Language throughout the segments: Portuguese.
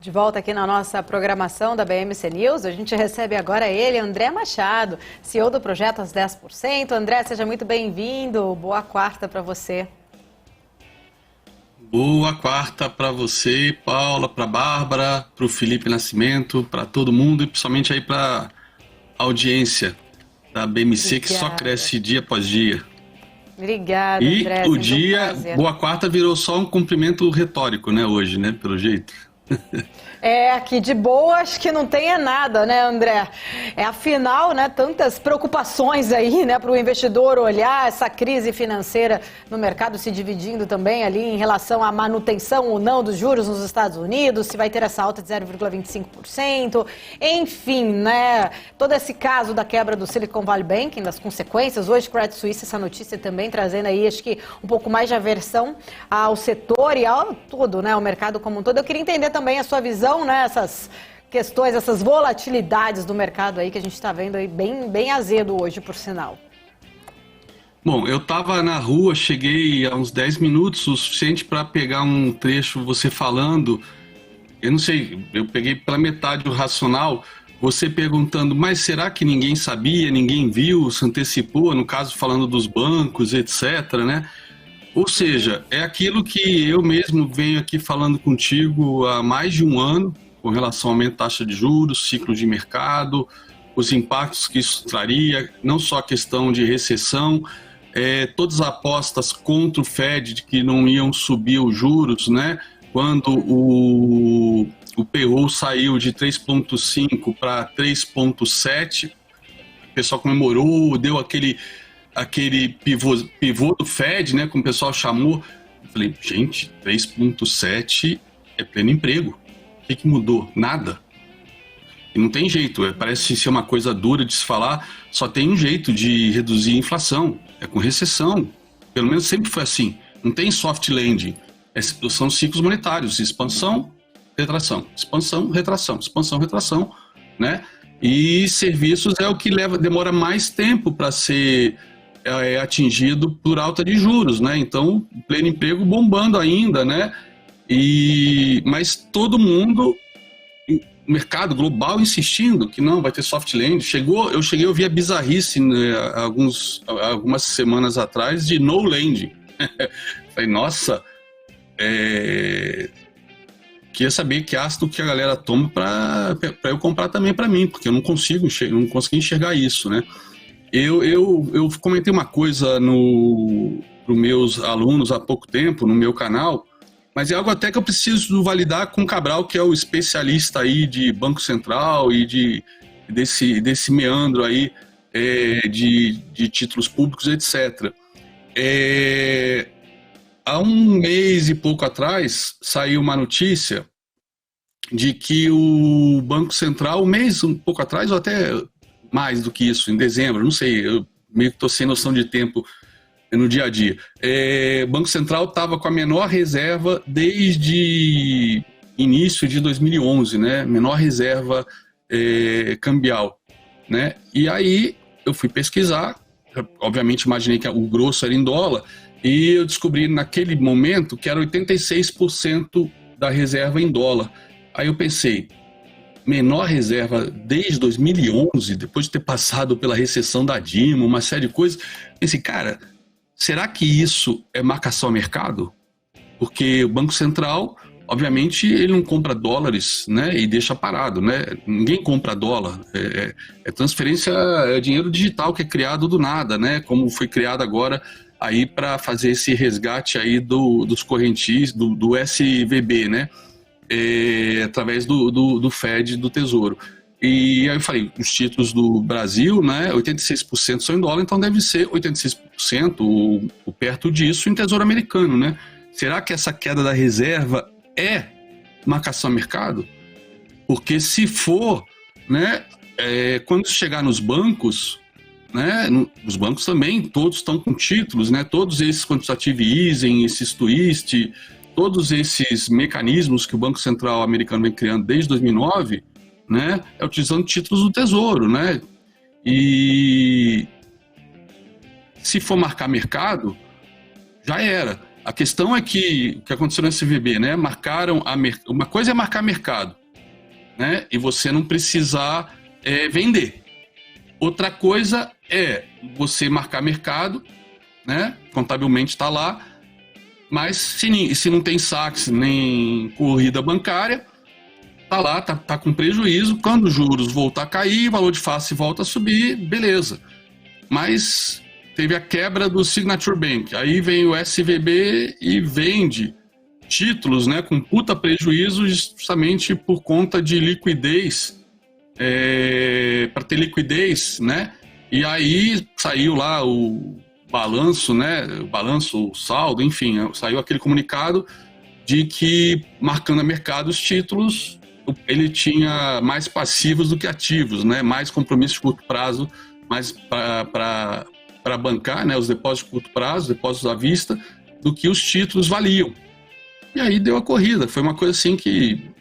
De volta aqui na nossa programação da BMC News, a gente recebe agora ele, André Machado, CEO do Projeto As 10%. André, seja muito bem-vindo. Boa quarta para você. Boa quarta para você, Paula, para Bárbara, para o Felipe Nascimento, para todo mundo e principalmente aí para a audiência da BMC. Obrigada. Que só cresce dia após dia. Obrigada, e André. O dia, boa quarta, virou só um cumprimento retórico, né, hoje, né, pelo jeito. Aqui de boa acho que não tem nada, né, André? Afinal, né, tantas preocupações aí, né, para o investidor olhar essa crise financeira no mercado se dividindo também ali em relação à manutenção ou não dos juros nos Estados Unidos, se vai ter essa alta de 0,25%, enfim, né, todo esse caso da quebra do Silicon Valley Bank, das consequências, hoje Credit Suisse, essa notícia também trazendo aí, acho que um pouco mais de aversão ao setor e ao todo, né, ao mercado como um todo. Eu queria entender também a sua visão, né, essas questões, essas volatilidades do mercado aí que a gente está vendo aí bem azedo hoje, por sinal. Bom, eu estava na rua, cheguei há uns 10 minutos, o suficiente para pegar um trecho você falando, eu não sei, eu peguei pela metade o racional, você perguntando, mas será que ninguém sabia, ninguém viu, se antecipou, no caso falando dos bancos, etc, né? Ou seja, é aquilo que eu mesmo venho aqui falando contigo há mais de um ano, com relação ao aumento da taxa de juros, ciclo de mercado, os impactos que isso traria, não só a questão de recessão, todas as apostas contra o Fed de que não iam subir os juros, né? Quando o payroll saiu de 3,5 para 3,7, o pessoal comemorou, deu aquele pivô do Fed, né, como o pessoal chamou. Eu falei, gente, 3,7 é pleno emprego. O que mudou? Nada. E não tem jeito, parece ser uma coisa dura de se falar, só tem um jeito de reduzir a inflação, é com recessão. Pelo menos sempre foi assim. Não tem soft landing, são ciclos monetários, expansão, retração, expansão, retração, expansão, retração, né? E serviços é o que demora mais tempo para ser atingido por alta de juros, né? Então, pleno emprego bombando ainda, né? Mas todo mundo, o mercado global insistindo que não, vai ter soft landing. Eu cheguei a ouvir a bizarrice, né, algumas semanas atrás de no landing. Falei, nossa, queria saber que ácido que a galera toma para eu comprar também para mim, porque eu não consegui enxergar isso, né? Eu comentei uma coisa para os meus alunos há pouco tempo no meu canal, mas é algo até que eu preciso validar com o Cabral, que é o especialista aí de Banco Central e desse meandro aí de títulos públicos, etc. Há um mês e pouco atrás saiu uma notícia de que o Banco Central, um pouco atrás ou até mais do que isso, em dezembro, não sei, eu meio que estou sem noção de tempo no dia a dia. O Banco Central estava com a menor reserva desde início de 2011, né? Menor reserva cambial, né? E aí eu fui pesquisar, obviamente imaginei que o grosso era em dólar, e eu descobri naquele momento que era 86% da reserva em dólar. Aí eu pensei, menor reserva desde 2011, depois de ter passado pela recessão da Dilma, uma série de coisas. Pensei, cara, será que isso é marcação a mercado? Porque o Banco Central, obviamente, ele não compra dólares, né, e deixa parado, né? Ninguém compra dólar. Transferência, é dinheiro digital que é criado do nada, né? Como foi criado agora aí para fazer esse resgate aí dos correntis, do SVB, né? Através do Fed, do Tesouro. E aí eu falei, os títulos do Brasil, né, 86% são em dólar, então deve ser 86% ou perto disso em Tesouro Americano, né? Será que essa queda da reserva é marcação a mercado? Porque se for, né, quando chegar nos bancos, né, os bancos também, todos estão com títulos, né, todos esses quantitative easing, esses twist, todos esses mecanismos que o Banco Central americano vem criando desde 2009, né, utilizando títulos do Tesouro, né? E se for marcar mercado, já era. A questão é que o que aconteceu no SVB, né? Uma coisa é marcar mercado, né? E você não precisar vender. Outra coisa é você marcar mercado, né? Contabilmente está lá, mas se não tem saque nem corrida bancária, tá lá, tá com prejuízo. Quando os juros voltar a cair, valor de face volta a subir, beleza. Mas teve a quebra do Signature Bank. Aí vem o SVB e vende títulos, né, com puta prejuízo justamente por conta de liquidez, para ter liquidez, né? E aí saiu lá o balanço, né? O saldo, enfim, saiu aquele comunicado de que, marcando a mercado os títulos, ele tinha mais passivos do que ativos, né? Mais compromissos de curto prazo, mais para bancar, né? Os depósitos de curto prazo, depósitos à vista, do que os títulos valiam. E aí deu a corrida. Foi uma coisa assim que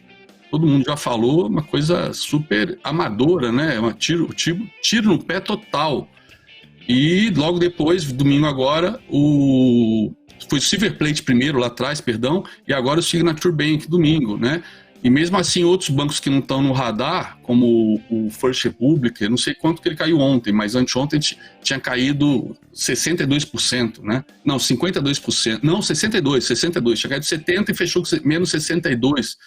todo mundo já falou, uma coisa super amadora, né? Tiro no pé total. E logo depois, domingo agora, foi o Silver Plate primeiro, lá atrás, perdão, e agora o Signature Bank, domingo, né? E mesmo assim, outros bancos que não estão no radar, como o First Republic, eu não sei quanto que ele caiu ontem, mas anteontem tinha caído 62%, né? Não, 52%. Não, 62%. Tinha caído 70% e fechou com menos 62%,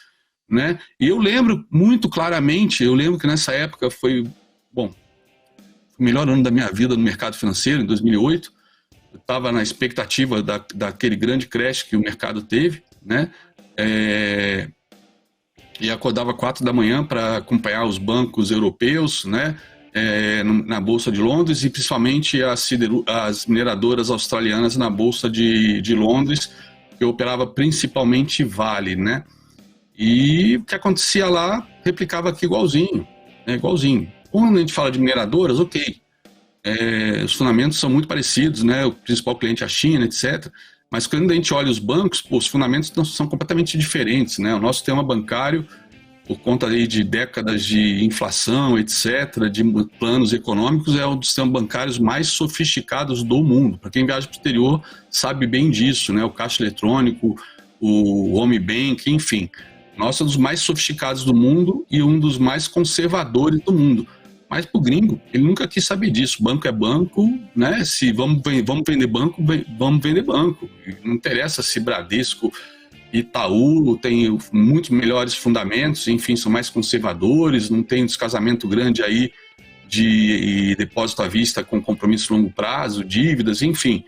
né? E eu lembro muito claramente, que nessa época foi, o melhor ano da minha vida no mercado financeiro, em 2008. Eu estava na expectativa daquele grande crash que o mercado teve, né? E acordava 4 da manhã para acompanhar os bancos europeus, né? Na Bolsa de Londres, e principalmente as mineradoras australianas na Bolsa de Londres, que operava principalmente Vale, né? E o que acontecia lá replicava aqui igualzinho, né? Igualzinho. Quando a gente fala de mineradoras, ok, os fundamentos são muito parecidos, né? O principal cliente é a China, etc. Mas quando a gente olha os bancos, os fundamentos são completamente diferentes, né? O nosso sistema bancário, por conta aí de décadas de inflação, etc., de planos econômicos, é um dos sistemas bancários mais sofisticados do mundo. Para quem viaja para o exterior, sabe bem disso, né? O caixa eletrônico, o home bank, enfim. Nós é um dos mais sofisticados do mundo e um dos mais conservadores do mundo. Mas para o gringo, ele nunca quis saber disso. Banco é banco, né? Se vamos vender banco, vamos vender banco. Não interessa se Bradesco, Itaú tem muito melhores fundamentos, enfim, são mais conservadores, não tem um descasamento grande aí de depósito à vista com compromisso a longo prazo, dívidas, enfim.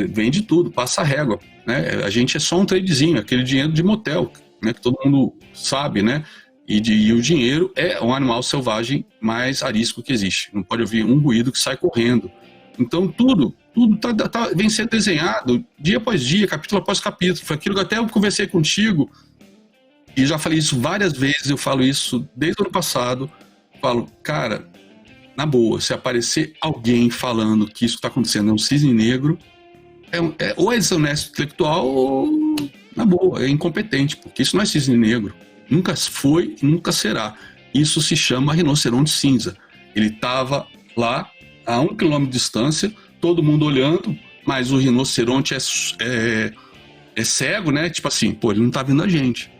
Vende tudo, passa a régua, né? A gente é só um tradezinho, aquele dinheiro de motel, né, que todo mundo sabe, né? E o dinheiro é um animal selvagem mais arisco que existe. Não pode ouvir um ruído que sai correndo. Então tudo vem sendo desenhado dia após dia, capítulo após capítulo. Foi aquilo que até eu conversei contigo e já falei isso várias vezes. Eu falo isso desde o ano passado. Falo, cara, na boa, se aparecer alguém falando que isso está acontecendo é um cisne negro, ou é desonesto intelectual ou, na boa, é incompetente, porque isso não é cisne negro. Nunca foi e nunca será. Isso se chama rinoceronte cinza. Ele estava lá a 1 quilômetro de distância, todo mundo olhando, mas o rinoceronte é cego, né? Tipo assim, ele não tá vendo a gente.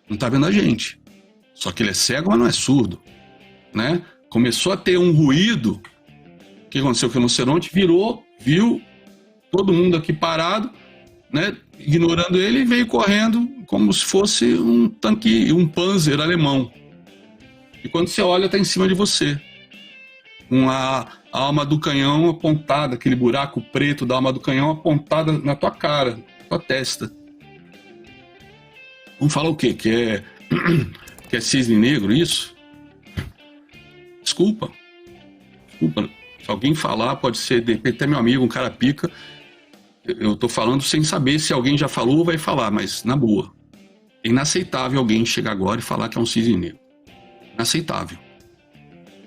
Não tá vendo a gente. Só que ele é cego, mas não é surdo, né? Começou a ter um ruído. O que aconteceu? O rinoceronte virou, viu todo mundo aqui parado, né? Ignorando ele, e veio correndo como se fosse um tanque, um Panzer alemão. E quando você olha, tá em cima de você. Com a alma do canhão apontada, aquele buraco preto da alma do canhão apontada na tua cara, na tua testa. Vamos falar o quê? Que é cisne negro, isso? Desculpa. Se alguém falar, pode ser, de repente, até meu amigo, um cara pica. Eu tô falando sem saber se alguém já falou ou vai falar, mas na boa. É inaceitável alguém chegar agora e falar que é um cisne negro. Inaceitável.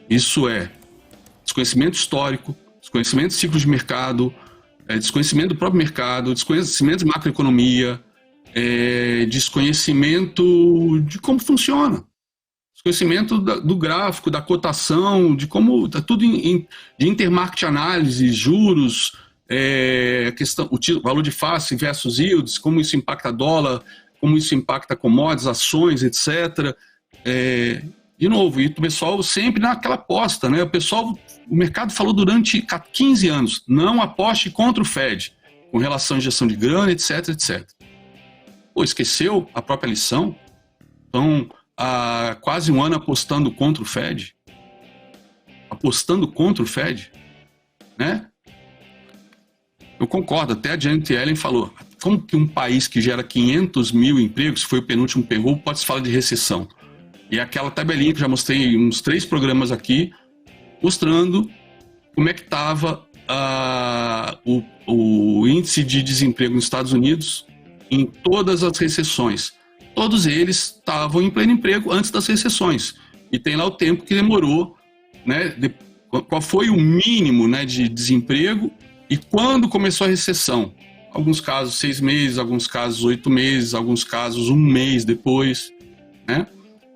Isso é desconhecimento histórico, desconhecimento de ciclo de mercado, desconhecimento do próprio mercado, desconhecimento de macroeconomia, desconhecimento de como funciona, desconhecimento do gráfico, da cotação, de como está tudo de intermarket análise, juros, a questão, o valor de face versus yields, como isso impacta dólar, como isso impacta commodities, ações, etc. De novo, e o pessoal sempre naquela aposta, né? O mercado falou durante 15 anos, não aposte contra o Fed, com relação à injeção de grana, etc, etc. Pô, esqueceu a própria lição? Então, há quase um ano apostando contra o Fed, né? Eu concordo, até a Janet Yellen falou, como que um país que gera 500 mil empregos, foi o penúltimo payroll, pode se falar de recessão? E aquela tabelinha que já mostrei uns 3 programas aqui, mostrando como é que estava o índice de desemprego nos Estados Unidos em todas as recessões. Todos eles estavam em pleno emprego antes das recessões. E tem lá o tempo que demorou, né, qual foi o mínimo, né, de desemprego e quando começou a recessão. Alguns casos 6 meses, alguns casos 8 meses, alguns casos 1 mês depois, né?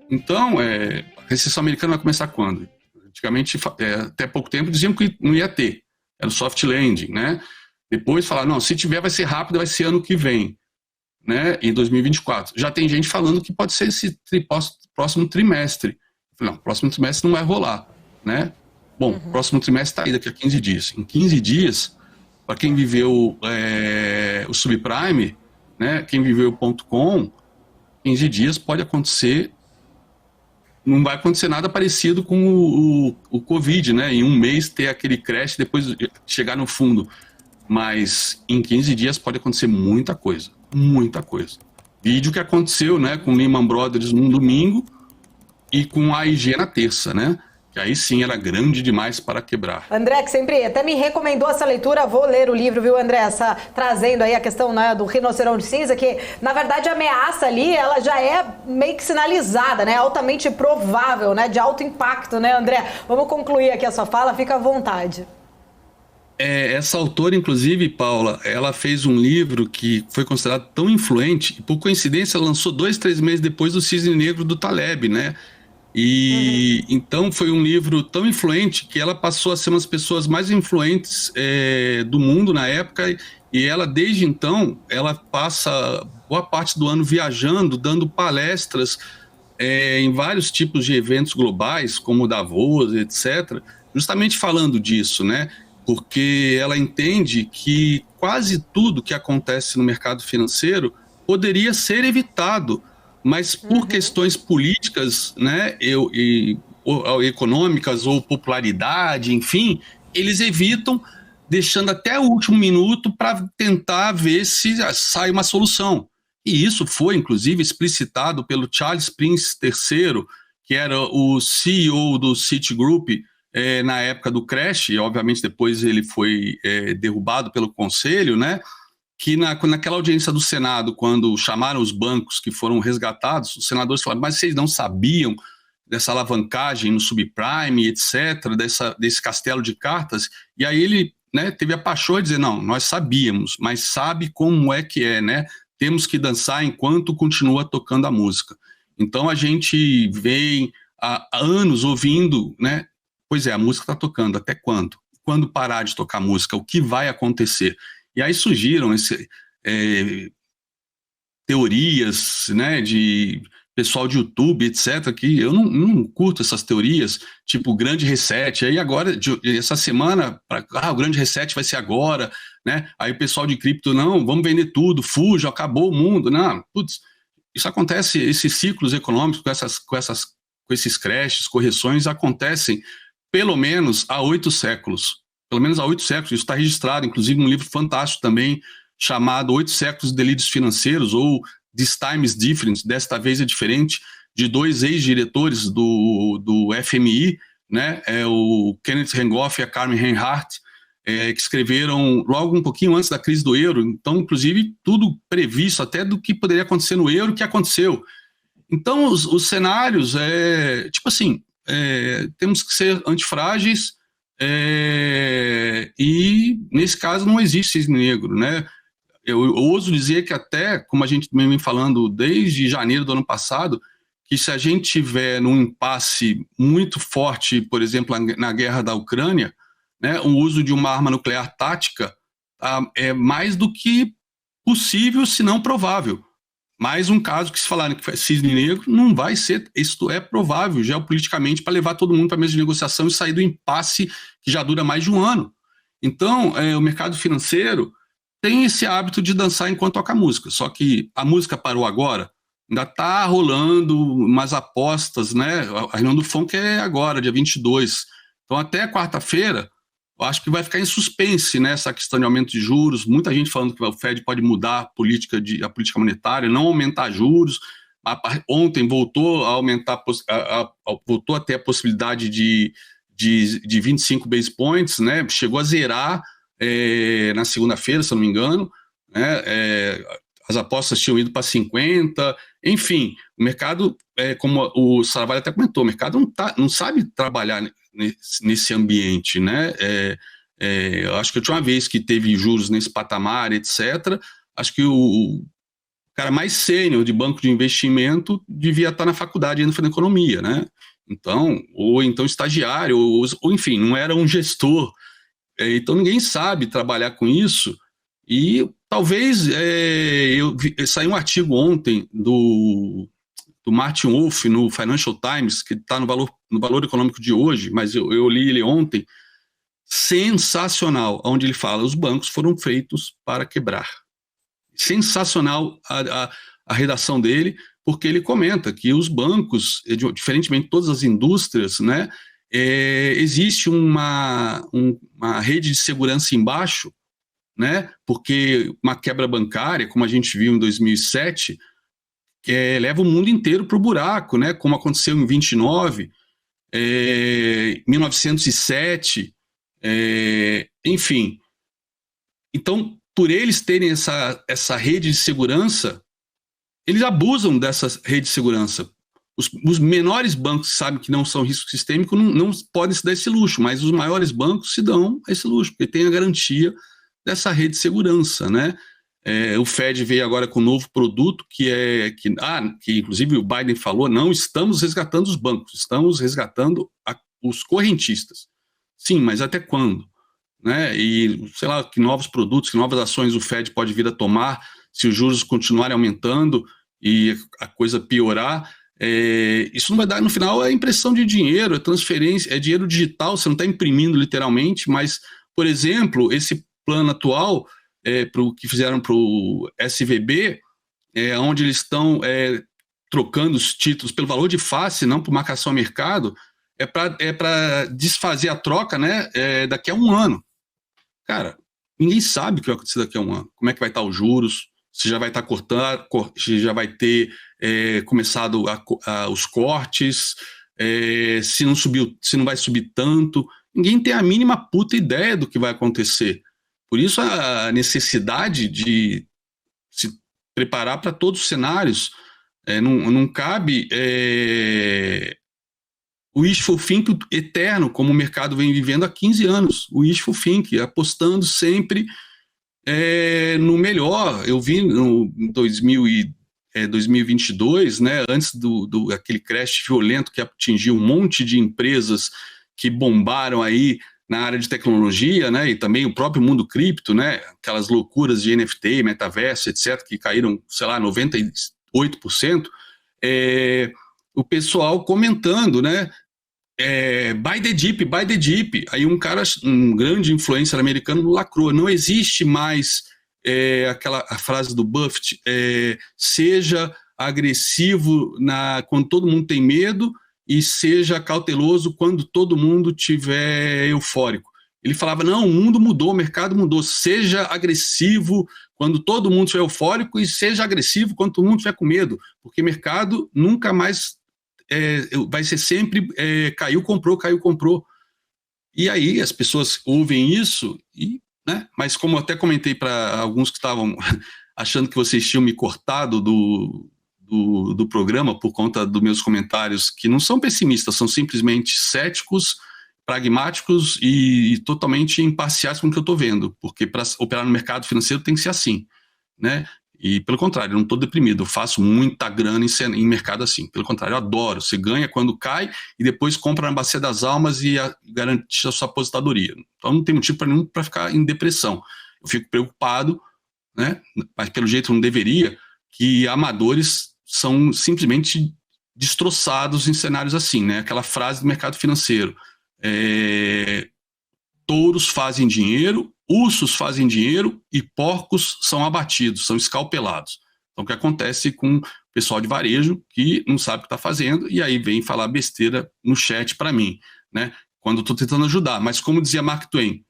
Então, a recessão americana vai começar quando? Antigamente, até pouco tempo, diziam que não ia ter. Era o soft landing, né? Depois falaram, não, se tiver vai ser rápido, vai ser ano que vem, né? Em 2024. Já tem gente falando que pode ser esse próximo trimestre. Eu falei, não, próximo trimestre não vai rolar, né? Bom, próximo trimestre está aí, daqui a 15 dias. Em 15 dias, para quem viveu o subprime, né? Quem viveu o .com, 15 dias pode acontecer. Não vai acontecer nada parecido com o Covid, né? Em 1 mês ter aquele crash, depois chegar no fundo. Mas em 15 dias pode acontecer muita coisa. Muita coisa. Vídeo que aconteceu, né, com Lehman Brothers num domingo e com a AIG na terça, né? Que aí sim era grande demais para quebrar. André, que sempre até me recomendou essa leitura, vou ler o livro, viu, André? Trazendo aí a questão, né, do rinoceronte cinza, que na verdade a ameaça ali, ela já é meio que sinalizada, né? Altamente provável, né? De alto impacto, né, André? Vamos concluir aqui a sua fala, fica à vontade. Essa autora, inclusive, Paula, ela fez um livro que foi considerado tão influente, e por coincidência lançou 2, 3 meses depois do Cisne Negro do Taleb, né? E então foi um livro tão influente que ela passou a ser uma das pessoas mais influentes do mundo na época, e ela desde então ela passa boa parte do ano viajando, dando palestras em vários tipos de eventos globais, como Davos, etc., justamente falando disso, né? Porque ela entende que quase tudo que acontece no mercado financeiro poderia ser evitado, mas por questões políticas, né, ou econômicas ou popularidade, enfim, eles evitam, deixando até o último minuto para tentar ver se sai uma solução. E isso foi, inclusive, explicitado pelo Charles Prince III, que era o CEO do Citigroup na época do crash, e obviamente depois ele foi derrubado pelo conselho, né? Que naquela audiência do Senado, quando chamaram os bancos que foram resgatados, os senadores falaram, mas vocês não sabiam dessa alavancagem no subprime, etc., desse castelo de cartas? E aí ele, né, teve a paixão de dizer, não, nós sabíamos, mas sabe como é que é, né? Temos que dançar enquanto continua tocando a música. Então a gente vem há anos ouvindo, né? Pois é, a música está tocando, até quando? Quando parar de tocar música, o que vai acontecer? E aí surgiram teorias, né, de pessoal de YouTube, etc., que eu não curto essas teorias, tipo o grande reset. Aí agora, essa semana, o grande reset vai ser agora, né? Aí o pessoal de cripto, não, vamos vender tudo, fuja, acabou o mundo. Não, putz, isso acontece, esses ciclos econômicos com esses crashes, correções, acontecem pelo menos há 8 séculos. Pelo menos há 8 séculos, isso está registrado, inclusive num livro fantástico também, chamado 8 séculos de delírios financeiros, ou This Time is Different, desta vez é diferente, de 2 ex-diretores do FMI, né, o Kenneth Rengoff e a Carmen Reinhardt, que escreveram logo um pouquinho antes da crise do euro, então, inclusive, tudo previsto até do que poderia acontecer no euro, que aconteceu. Então, os cenários, tipo assim, temos que ser antifrágeis, e nesse caso não existe cisne negro, né? Eu ouso dizer que até, como a gente também vem falando desde janeiro do ano passado, que se a gente tiver num impasse muito forte, por exemplo, na guerra da Ucrânia, né, o uso de uma arma nuclear tática é mais do que possível, se não provável. Mais um caso que se falarem que foi cisne negro, não vai ser, isto é provável geopoliticamente para levar todo mundo para a mesa de negociação e sair do impasse que já dura mais de um ano. Então, o mercado financeiro tem esse hábito de dançar enquanto toca música, só que a música parou agora, ainda está rolando umas apostas, né? A reunião do FONC é agora, dia 22. Então, até quarta-feira, eu acho que vai ficar em suspense, né, essa questão de aumento de juros. Muita gente falando que o Fed pode mudar a política monetária, não aumentar juros. Ontem voltou a aumentar, voltou a ter a possibilidade de 25 base points, né? Chegou a zerar na segunda-feira, se eu não me engano, né? As apostas tinham ido para 50, enfim, o mercado, como o Saravalli até comentou, o mercado não sabe trabalhar nesse ambiente, né? Eu acho que a última vez que teve juros nesse patamar, etc., acho que o cara mais sênior de banco de investimento devia estar na faculdade ainda fazendo economia, né? Então, ou então estagiário, ou enfim, não era um gestor. Então ninguém sabe trabalhar com isso. E talvez saiu um artigo ontem do Martin Wolf no Financial Times, que está no valor econômico de hoje, mas eu li ele ontem, sensacional, onde ele fala: os bancos foram feitos para quebrar. Sensacional a redação dele, porque ele comenta que os bancos, diferentemente de todas as indústrias, né, existe uma rede de segurança embaixo, né, porque uma quebra bancária, como a gente viu em 2007, leva o mundo inteiro para o buraco, né, como aconteceu em 29, 1907, enfim. Então, por eles terem essa rede de segurança, eles abusam dessa rede de segurança. Os menores bancos sabem que não são risco sistêmico, não podem se dar esse luxo, mas os maiores bancos se dão esse luxo, porque tem a garantia dessa rede de segurança, né? O Fed veio agora com um novo produto que inclusive o Biden falou: não estamos resgatando os bancos, estamos resgatando os correntistas. Sim, mas até quando? Né? E sei lá, que novos produtos, que novas ações o Fed pode vir a tomar se os juros continuarem aumentando e a coisa piorar. Isso não vai dar, no final, é impressão de dinheiro, é transferência, é dinheiro digital, você não está imprimindo literalmente, mas, por exemplo, esse plano atual, que fizeram para o SVB, onde eles estão trocando os títulos pelo valor de face, não por marcação a mercado, é para desfazer a troca, né, daqui a um ano. Cara, ninguém sabe o que vai acontecer daqui a um ano. Como é que vai estar os juros, se já vai estar cortando, se já vai ter começado os cortes, se não vai subir tanto. Ninguém tem a mínima puta ideia do que vai acontecer. Por isso a necessidade de se preparar para todos os cenários. Não cabe o wishful think eterno, como o mercado vem vivendo há 15 anos. O wishful think, apostando sempre no melhor. Eu vi em 2022, né, antes aquele crash violento que atingiu um monte de empresas que bombaram aí na área de tecnologia, né, e também o próprio mundo cripto, né, aquelas loucuras de NFT, metaverso, etc., que caíram, sei lá, 98%, o pessoal comentando, né, buy the dip, buy the dip. Aí um grande influencer americano lacrou: não existe mais a frase do Buffett, seja agressivo quando todo mundo tem medo e seja cauteloso quando todo mundo tiver eufórico. Ele falava: não, o mundo mudou, o mercado mudou, seja agressivo quando todo mundo estiver eufórico e seja agressivo quando todo mundo estiver com medo, porque mercado nunca mais vai ser sempre caiu, comprou. E aí as pessoas ouvem isso, né? Mas como eu até comentei para alguns que estavam achando que vocês tinham me cortado do programa por conta dos meus comentários, que não são pessimistas, são simplesmente céticos, pragmáticos e totalmente imparciais com o que eu estou vendo, porque para operar no mercado financeiro tem que ser assim, né? E pelo contrário, eu não estou deprimido, eu faço muita grana em mercado assim, pelo contrário, eu adoro. Você ganha quando cai e depois compra na bacia das almas e garante a sua aposentadoria. Então não tem motivo para nenhum para ficar em depressão. Eu fico preocupado, né, mas pelo jeito não deveria, que amadores são simplesmente destroçados em cenários assim, né? Aquela frase do mercado financeiro, touros fazem dinheiro, ursos fazem dinheiro e porcos são abatidos, são escalpelados. Então, o que acontece com o pessoal de varejo que não sabe o que está fazendo e aí vem falar besteira no chat para mim, né? Quando eu estou tentando ajudar. Mas como dizia Mark Twain,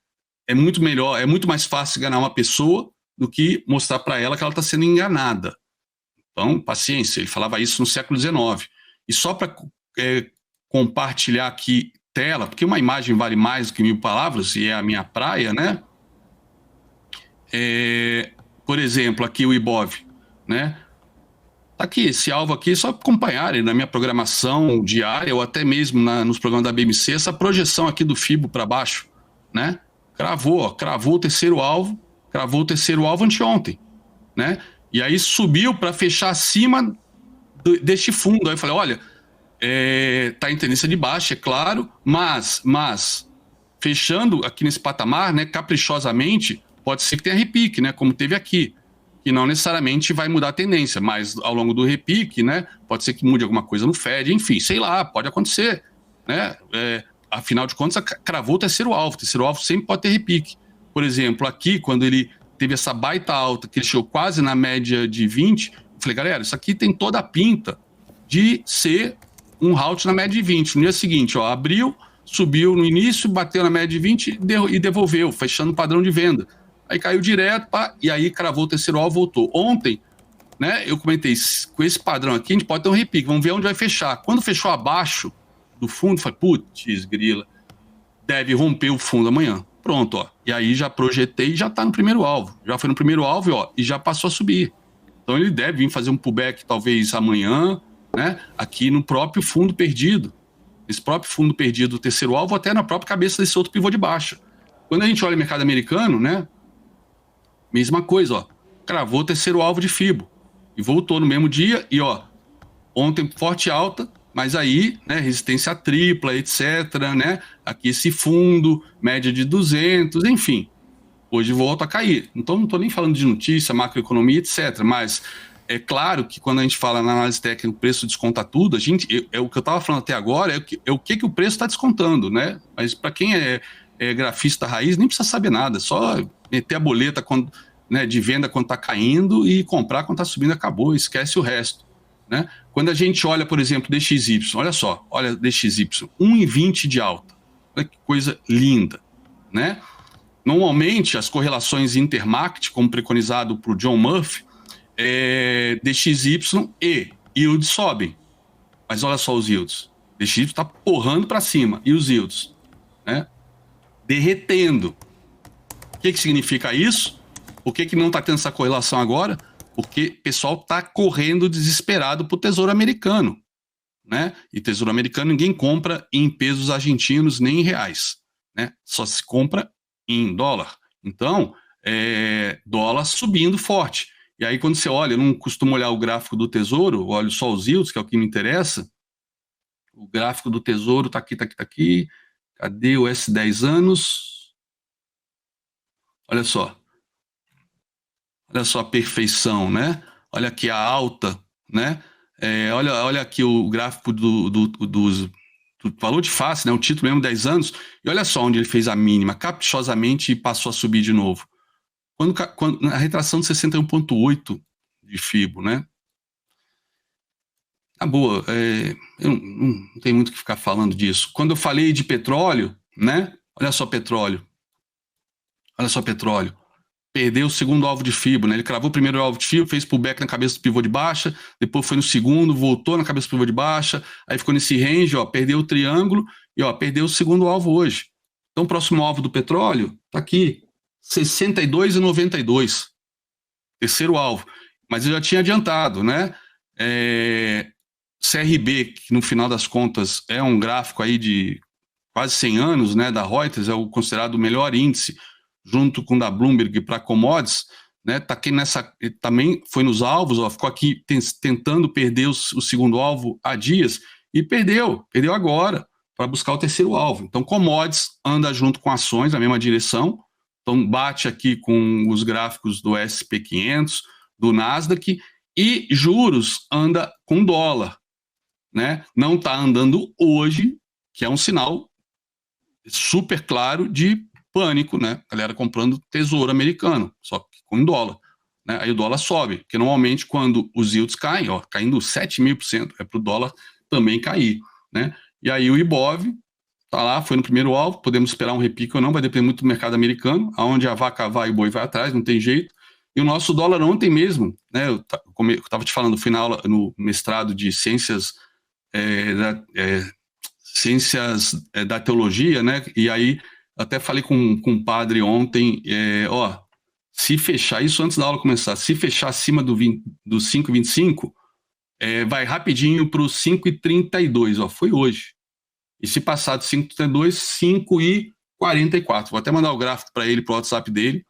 é muito melhor, é muito mais fácil enganar uma pessoa do que mostrar para ela que ela está sendo enganada. Então, paciência, ele falava isso no século XIX. E só para compartilhar aqui tela, porque uma imagem vale mais do que 1000 palavras, e é a minha praia, né? Por exemplo, aqui o Ibov, né? Tá aqui, esse alvo aqui, só acompanharem na minha programação diária, ou até mesmo nos programas da BMC, essa projeção aqui do FIBO para baixo, né? Cravou o terceiro alvo anteontem, né? E aí subiu para fechar acima deste fundo. Aí eu falei, olha, tá em tendência de baixa, é claro, mas fechando aqui nesse patamar, né, caprichosamente, pode ser que tenha repique, né, como teve aqui, que não necessariamente vai mudar a tendência, mas ao longo do repique, né, pode ser que mude alguma coisa no Fed, enfim, sei lá, pode acontecer, né, afinal de contas, cravou o terceiro alvo sempre pode ter repique. Por exemplo, aqui, quando ele teve essa baita alta, que ele chegou quase na média de 20, eu falei, galera, isso aqui tem toda a pinta de ser um halt na média de 20. No dia seguinte, ó, abriu, subiu no início, bateu na média de 20 e devolveu, fechando o padrão de venda. Aí caiu direto, e aí cravou o terceiro alvo, voltou. Ontem, né, eu comentei, com esse padrão aqui, a gente pode ter um repique, vamos ver onde vai fechar. Quando fechou abaixo do fundo, eu falei, putz, grila, deve romper o fundo amanhã. Pronto, ó. E aí já projetei e já tá no primeiro alvo. Já foi no primeiro alvo, ó, e já passou a subir. Então ele deve vir fazer um pullback talvez amanhã, né? Aqui no próprio fundo perdido. Esse próprio fundo perdido do terceiro alvo, até na própria cabeça desse outro pivô de baixa. Quando a gente olha o mercado americano, né? Mesma coisa, ó. Cravou o terceiro alvo de FIBO. E voltou no mesmo dia, e ó, ontem forte alta, mas aí, né, resistência tripla, etc, né, aqui esse fundo, média de 200, enfim, hoje volta a cair. Então não estou nem falando de notícia, macroeconomia, etc, mas é claro que quando a gente fala na análise técnica, o preço desconta tudo, o que eu estava falando até agora é o que o preço está descontando, né, mas para quem é grafista raiz, nem precisa saber nada, só meter a boleta quando, né, de venda quando está caindo e comprar quando está subindo, acabou, esquece o resto. Né? Quando a gente olha, por exemplo, DXY, olha só, olha DXY, 1,20 de alta, olha que coisa linda, né? Normalmente, as correlações intermarket, como preconizado por John Murphy, DXY e yields sobem, mas olha só os yields, DXY está porrando para cima, e os yields, né? Derretendo. O que significa isso? Por que não está tendo essa correlação agora? Porque o pessoal está correndo desesperado para o Tesouro Americano, né? E Tesouro Americano ninguém compra em pesos argentinos nem em reais, né? Só se compra em dólar. Então, dólar subindo forte. E aí quando você olha, eu não costumo olhar o gráfico do Tesouro, olho só os yields, que é o que me interessa. O gráfico do Tesouro está aqui, está aqui, está aqui. Cadê o S10 anos? Olha só. Olha só a perfeição, né? Olha aqui a alta, né? Olha aqui o gráfico do valor de face, né? O título mesmo, 10 anos. E olha só onde ele fez a mínima, caprichosamente, e passou a subir de novo. Quando a retração de 61,8 de FIBO, né? Na boa, eu não tenho muito o que ficar falando disso. Quando eu falei de petróleo, né? Olha só petróleo. Olha só petróleo. Perdeu o segundo alvo de FIBO, né? Ele cravou o primeiro alvo de FIBO, fez pullback na cabeça do pivô de baixa, depois foi no segundo, voltou na cabeça do pivô de baixa, aí ficou nesse range, ó, perdeu o triângulo e ó, perdeu o segundo alvo hoje. Então o próximo alvo do petróleo tá aqui, 62,92. Terceiro alvo. Mas eu já tinha adiantado, né? CRB, que no final das contas é um gráfico aí de quase 100 anos, né, da Reuters, é o considerado o melhor índice junto com o da Bloomberg para commodities, né, tá aqui também foi nos alvos, ó, ficou aqui tentando perder o segundo alvo há dias e perdeu agora para buscar o terceiro alvo. Então commodities anda junto com ações na mesma direção, Então, bate aqui com os gráficos do SP500, do Nasdaq, e juros anda com dólar, né? Não está andando hoje, que é um sinal super claro de pânico, né? Galera comprando tesouro americano, só que com dólar, né? Aí o dólar sobe, porque normalmente quando os yields caem, ó, caindo 7.000%, é para o dólar também cair, né? E aí o Ibov tá lá, foi no primeiro alvo, podemos esperar um repique ou não, vai depender muito do mercado americano, aonde a vaca vai, o boi vai atrás, não tem jeito. E o nosso dólar ontem mesmo, né, eu estava te falando, fui na aula, no mestrado de ciências, da teologia, né, e aí até falei com um padre ontem, se fechar, isso antes da aula começar, se fechar acima do 5,25, vai rapidinho para os 5,32, foi hoje. E se passar de 5,32, 5,44. Vou até mandar o gráfico para ele, para o WhatsApp dele,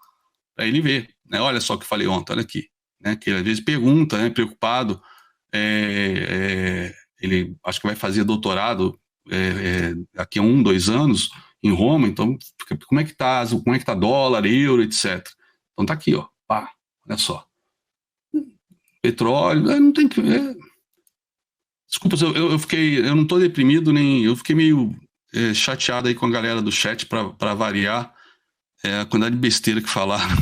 para ele ver. Né? Olha só o que eu falei ontem, olha aqui. Né? Que ele às vezes pergunta, né, preocupado. Ele acho que vai fazer doutorado daqui a 1, 2 anos em Roma. Então, como é que tá dólar, euro, etc. Então tá aqui, ó. Pá, olha só. Petróleo, não tem que... Desculpa, eu não estou deprimido, nem eu fiquei meio chateado aí com a galera do chat para variar a quantidade de besteira que falaram.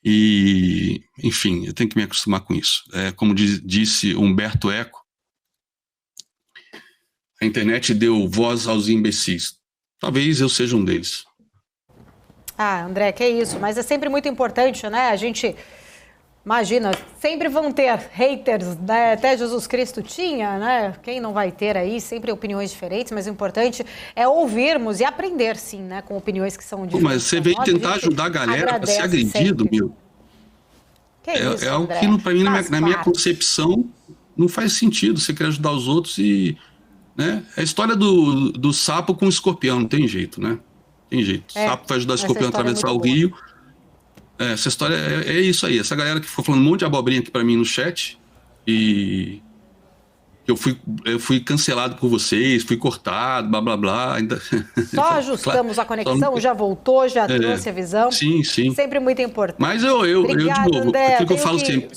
E, enfim, eu tenho que me acostumar com isso. Como disse Humberto Eco, a internet deu voz aos imbecis. Talvez eu seja um deles. André, que isso, mas é sempre muito importante, né? A gente... Imagina, sempre vão ter haters, né? Até Jesus Cristo tinha, né? Quem não vai ter aí, sempre opiniões diferentes, mas o importante é ouvirmos e aprender, sim, né? Com opiniões que são diferentes. Mas você veio tentar ajudar a galera para ser agredido, sempre. Meu. Que isso, é algo que, para mim, na minha concepção, não faz sentido. Você quer ajudar os outros e... Né? É a história do sapo com o escorpião, não tem jeito, né? Tem jeito. O sapo vai ajudar o escorpião a atravessar o rio. Essa história é isso aí. Essa galera que ficou falando um monte de abobrinha aqui pra mim no chat, e eu fui cancelado por vocês, fui cortado, blá blá blá. Ainda... Só ajustamos a conexão, já voltou, já trouxe a visão. Sim. Sempre muito importante. Mas eu de novo, aquilo que eu falo sempre,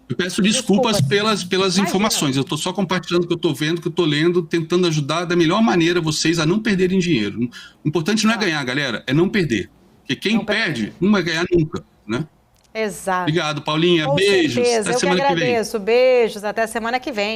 eu peço desculpas pelas informações. Eu estou só compartilhando o que eu estou vendo, o que eu estou lendo, tentando ajudar da melhor maneira vocês a não perderem dinheiro. O importante não é ganhar, galera, é não perder. Porque quem perde não vai ganhar nunca. Né? Exato. Obrigado, Paulinha. Com beijos. Certeza. Até semana que vem. Eu que agradeço. Beijos. Até semana que vem.